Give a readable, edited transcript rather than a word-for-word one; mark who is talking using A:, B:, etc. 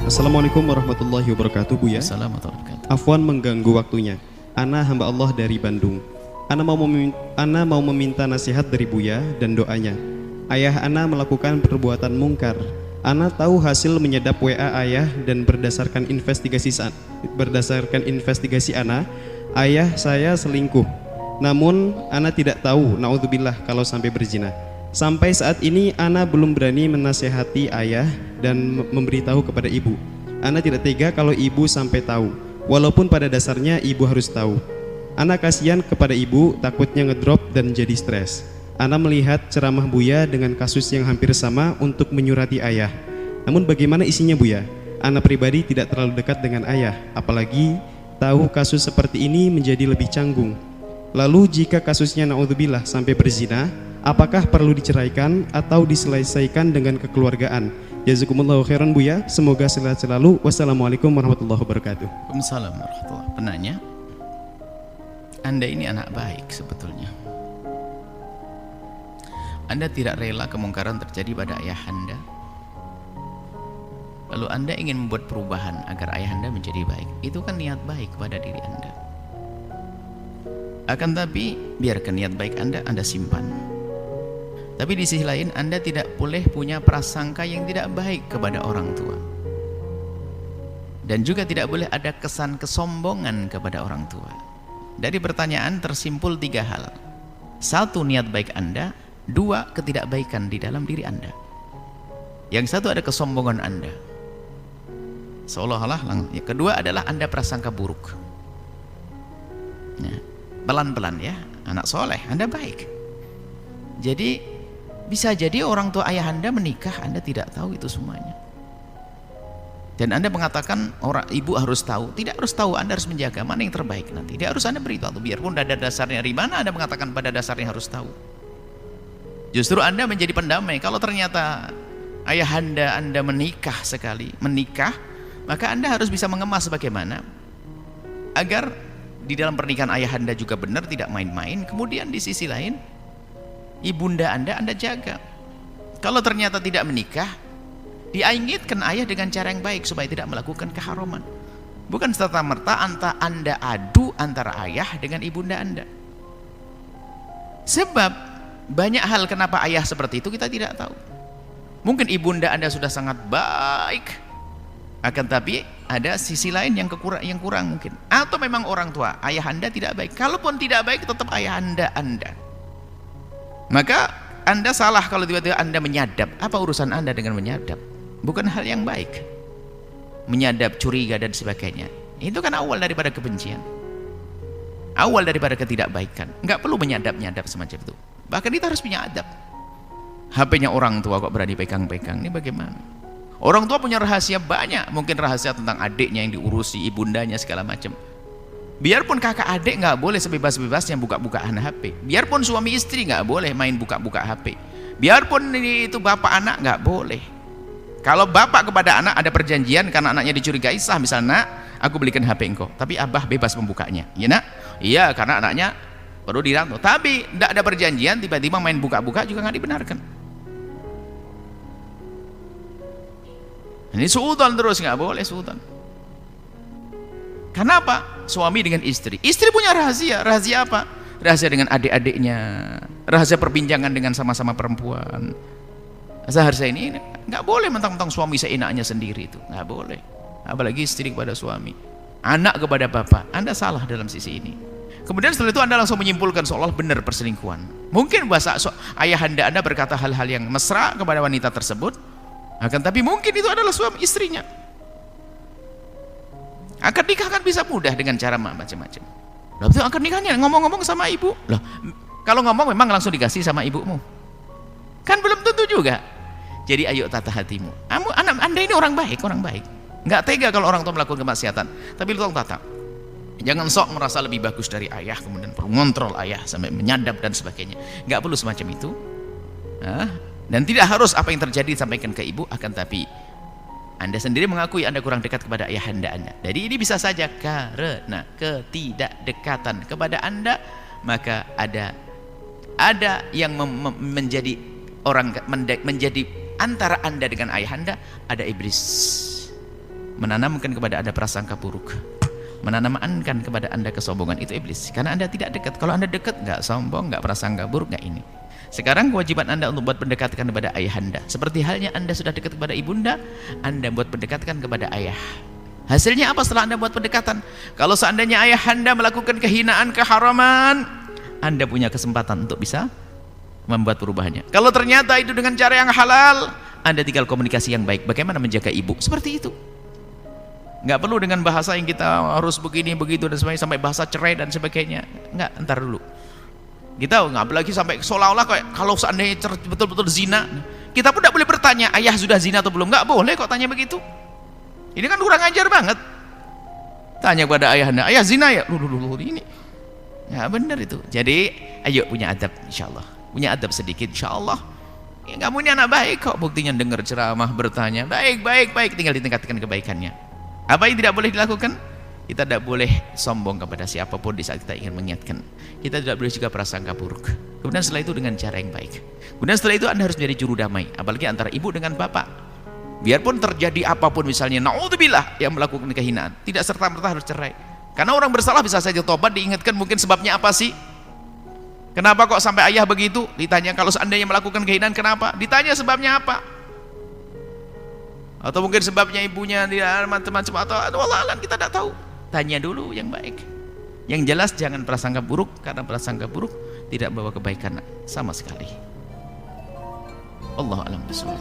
A: Assalamualaikum warahmatullahi wabarakatuh, Buya.
B: Assalamualaikum warahmatullahi wabarakatuh.
A: Afwan mengganggu waktunya. Ana hamba Allah dari Bandung. Ana mau meminta nasihat dari Buya dan doanya. Ayah Ana melakukan perbuatan mungkar. Ana tahu hasil menyadap WA ayah dan berdasarkan investigasi Ana, ayah saya selingkuh. Namun Ana tidak tahu, naudzubillah, kalau sampai berzina. Sampai saat ini Ana belum berani menasehati ayah dan memberitahu kepada ibu. Ana tidak tega kalau ibu sampai tahu, walaupun pada dasarnya ibu harus tahu. Ana kasihan kepada ibu, takutnya ngedrop dan jadi stres. Ana melihat ceramah Buya dengan kasus yang hampir sama untuk menyurati ayah. Namun bagaimana isinya, Buya? Ana pribadi tidak terlalu dekat dengan ayah, apalagi tahu kasus seperti ini menjadi lebih canggung. Lalu jika kasusnya naudzubillah sampai berzina, apakah perlu diceraikan atau diselesaikan dengan kekeluargaan? Jazakumullahu khairan, Buya. Semoga sehat selalu. Wassalamualaikum warahmatullahi wabarakatuh.
B: Waalaikumsalam warahmatullahi wabarakatuh. Penanya, Anda ini anak baik sebetulnya. Anda tidak rela kemungkaran terjadi pada ayah Anda. Lalu Anda ingin membuat perubahan agar ayah Anda menjadi baik. Itu kan niat baik pada diri Anda. Akan tapi biarkan niat baik Anda simpan. Tapi di sisi lain Anda tidak boleh punya prasangka yang tidak baik kepada orang tua. Dan juga tidak boleh ada kesan kesombongan kepada orang tua. Dari pertanyaan tersimpul 3 hal. 1, niat baik Anda. 2, ketidakbaikan di dalam diri Anda. Yang satu ada kesombongan Anda, seolah-olah. Yang kedua adalah Anda prasangka buruk. Nah, pelan-pelan ya, anak soleh, Anda baik. Jadi bisa jadi orang tua ayah Anda menikah, Anda tidak tahu itu semuanya. Dan Anda mengatakan ibu harus tahu. Tidak harus tahu, Anda harus menjaga mana yang terbaik nanti. Dia harus Anda beritahu, biarpun ada dasarnya dari mana, Anda mengatakan pada dasarnya harus tahu. Justru Anda menjadi pendamai. Kalau ternyata ayah Anda menikah sekali, maka Anda harus bisa mengemas bagaimana agar di dalam pernikahan ayah Anda juga benar, tidak main-main. Kemudian di sisi lain, ibunda Anda jaga. Kalau ternyata tidak menikah, diingatkan ayah dengan cara yang baik supaya tidak melakukan keharaman. Bukan serta-merta Anda adu antara ayah dengan ibunda Anda. Sebab banyak hal kenapa ayah seperti itu kita tidak tahu. Mungkin ibunda Anda sudah sangat baik, akan tapi ada sisi lain yang kurang mungkin. Atau memang orang tua ayah Anda tidak baik. Kalaupun tidak baik, tetap ayah Anda. Maka Anda salah kalau tiba-tiba Anda menyadap. Apa urusan Anda dengan menyadap? Bukan hal yang baik. Menyadap, curiga dan sebagainya. Itu kan awal daripada kebencian. Awal daripada ketidakbaikan. Enggak perlu menyadap-nyadap semacam itu. Bahkan kita harus punya adab. HP-nya orang tua kok berani pegang-pegang, ini bagaimana? Orang tua punya rahasia banyak, mungkin rahasia tentang adiknya yang diurusi, ibundanya segala macam. Biarpun kakak adik nggak boleh sebebas-bebasnya buka-bukaan HP. Biarpun suami istri nggak boleh main buka-buka HP. Biarpun itu bapak anak nggak boleh. Kalau bapak kepada anak ada perjanjian karena anaknya dicurigai, sah misalnya, nak, aku belikan HP engkau, tapi abah bebas membukanya. Ya nak? Iya, karena anaknya perlu dirantau. Tapi tidak ada perjanjian, tiba-tiba main buka-buka juga nggak dibenarkan. Ini suudzon terus, nggak boleh suudzon. Kenapa? Suami dengan istri. Istri punya rahasia. Rahasia apa? Rahasia dengan adik-adiknya. Rahasia perbincangan dengan sama-sama perempuan. Seharusnya ini nggak boleh mentang-mentang suami seenaknya sendiri, itu nggak boleh. Apalagi istri kepada suami, anak kepada bapak. Anda salah dalam sisi ini. Kemudian setelah itu Anda langsung menyimpulkan seolah benar perselingkuhan. Mungkin bahasa ayah Anda berkata hal-hal yang mesra kepada wanita tersebut, akan tapi mungkin itu adalah suami istrinya. Akad nikah kan bisa mudah dengan cara macam-macam. Lalu akad nikahnya ngomong-ngomong sama ibu. Loh, kalau ngomong memang langsung dikasih sama ibumu. Kan belum tentu juga. Jadi ayo tata hatimu. Anak Anda ini orang baik. Nggak tega kalau orang tua melakukan kemaksiatan. Tapi lu tolong tata. Jangan sok merasa lebih bagus dari ayah, kemudian perlu ngontrol ayah sampai menyadap dan sebagainya. Nggak perlu semacam itu. Dan tidak harus apa yang terjadi disampaikan ke ibu, akan tapi Anda sendiri mengakui Anda kurang dekat kepada ayah Anda. Jadi ini bisa saja karena ketidakdekatan kepada Anda, maka ada yang menjadi orang menjadi antara Anda dengan ayahanda, ada iblis menanamkan kepada Anda prasangka buruk, menanamkan kepada Anda kesombongan. Itu iblis, karena Anda tidak dekat. Kalau Anda dekat, nggak sombong, nggak prasangka buruk, nggak ini. Sekarang kewajiban Anda untuk buat pendekatan kepada ayahanda. Seperti halnya Anda sudah dekat kepada ibunda, Anda buat pendekatan kepada ayah. Hasilnya apa setelah Anda buat pendekatan? Kalau seandainya ayahanda melakukan kehinaan, keharaman, Anda punya kesempatan untuk bisa membuat perubahannya. Kalau ternyata itu dengan cara yang halal, Anda tinggal komunikasi yang baik. Bagaimana menjaga ibu? Seperti itu. Nggak perlu dengan bahasa yang kita harus begini begitu dan sebagainya, sampai bahasa cerai dan sebagainya. Nggak, entar dulu. Kita nggak apalagi sampai seolah-olah kayak kalau seandainya betul-betul zina, kita pun tidak boleh bertanya ayah sudah zina atau belum. Nggak boleh kok tanya begitu. Ini kan kurang ajar banget. Tanya kepada ayahanda, ayah zina ya? Loh, ini nggak benar itu. Jadi ayo punya adab, insyaallah. Punya adab sedikit, insyaallah. Ya, kamu ini anak baik kok. Buktinya dengar ceramah, bertanya, baik, tinggal ditingkatkan kebaikannya. Apa yang tidak boleh dilakukan? Kita tidak boleh sombong kepada siapapun di saat kita ingin mengingatkan. Kita tidak boleh juga prasangka buruk. Kemudian setelah itu dengan cara yang baik. Kemudian setelah itu Anda harus menjadi juru damai, apalagi antara ibu dengan bapak. Biarpun terjadi apapun, misalnya naudzubillah yang melakukan kehinaan, tidak serta-merta harus cerai. Karena orang bersalah bisa saja tobat, diingatkan mungkin sebabnya apa sih? Kenapa kok sampai ayah begitu? Ditanya kalau seandainya melakukan kehinaan kenapa? Ditanya sebabnya apa? Atau mungkin sebabnya ibunya dia macam-macam, atau Allah alam, kita tidak tahu. Tanya dulu yang baik. Yang jelas jangan prasangka buruk, karena prasangka buruk tidak membawa kebaikan sama sekali. Allah alam bishawab.